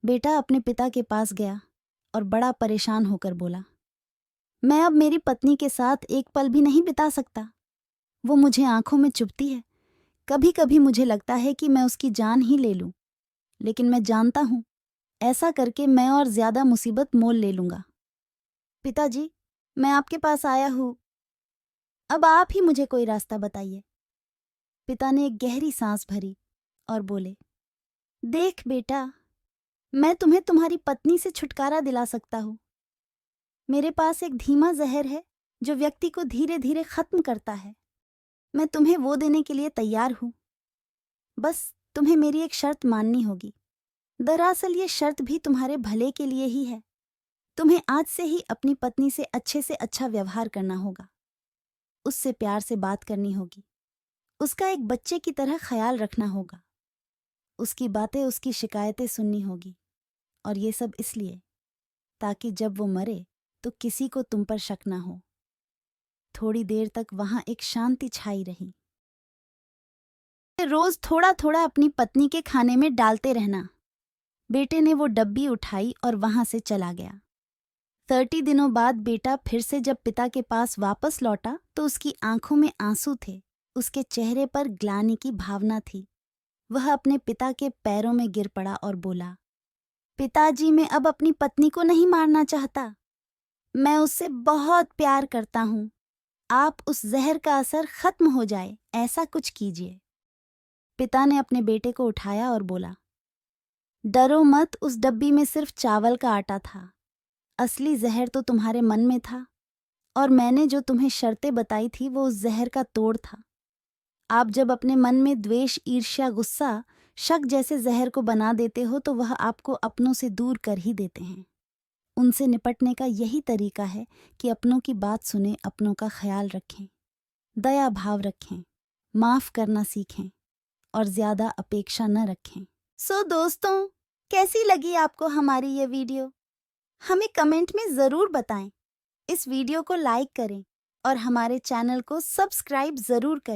बेटा अपने पिता के पास गया और बड़ा परेशान होकर बोला, मैं अब मेरी पत्नी के साथ एक पल भी नहीं बिता सकता। वो मुझे आंखों में चुभती है। कभी कभी मुझे लगता है कि मैं उसकी जान ही ले लूं, लेकिन मैं जानता हूं ऐसा करके मैं और ज्यादा मुसीबत मोल ले लूंगा। पिताजी, मैं आपके पास आया हूं, अब आप ही मुझे कोई रास्ता बताइए। पिता ने एक गहरी सांस भरी और बोले, देख बेटा, मैं तुम्हें तुम्हारी पत्नी से छुटकारा दिला सकता हूं। मेरे पास एक धीमा जहर है जो व्यक्ति को धीरे धीरे खत्म करता है। मैं तुम्हें वो देने के लिए तैयार हूं। बस तुम्हें मेरी एक शर्त माननी होगी। दरअसल ये शर्त भी तुम्हारे भले के लिए ही है। तुम्हें आज से ही अपनी पत्नी से अच्छा व्यवहार करना होगा। उससे प्यार से बात करनी होगी। उसका एक बच्चे की तरह ख्याल रखना होगा। उसकी बातें, उसकी शिकायतें सुननी होगी। और ये सब इसलिए ताकि जब वो मरे तो किसी को तुम पर शक ना हो। थोड़ी देर तक वहां एक शांति छाई रही। रोज थोड़ा थोड़ा अपनी पत्नी के खाने में डालते रहना। बेटे ने वो डब्बी उठाई और वहां से चला गया। 30 दिनों बाद बेटा फिर से जब पिता के पास वापस लौटा तो उसकी आंखों में आंसू थे। उसके चेहरे पर ग्लानि की भावना थी। वह अपने पिता के पैरों में गिर पड़ा और बोला, पिताजी, मैं अब अपनी पत्नी को नहीं मारना चाहता। मैं उससे बहुत प्यार करता हूं। आप उस जहर का असर खत्म हो जाए ऐसा कुछ कीजिए। पिता ने अपने बेटे को उठाया और बोला, डरो मत, उस डब्बी में सिर्फ चावल का आटा था। असली जहर तो तुम्हारे मन में था, और मैंने जो तुम्हें शर्तें बताई थी वो उस जहर का तोड़ था। आप जब अपने मन में द्वेष, ईर्ष्या, गुस्सा, शक जैसे जहर को बना देते हो तो वह आपको अपनों से दूर कर ही देते हैं। उनसे निपटने का यही तरीका है कि अपनों की बात सुने, अपनों का ख्याल रखें, दया भाव रखें, माफ करना सीखें और ज्यादा अपेक्षा न रखें। सो दोस्तों, कैसी लगी आपको हमारी ये वीडियो? हमें कमेंट में ज़रूर बताएं। इस वीडियो को लाइक करें और हमारे चैनल को सब्सक्राइब ज़रूर करें।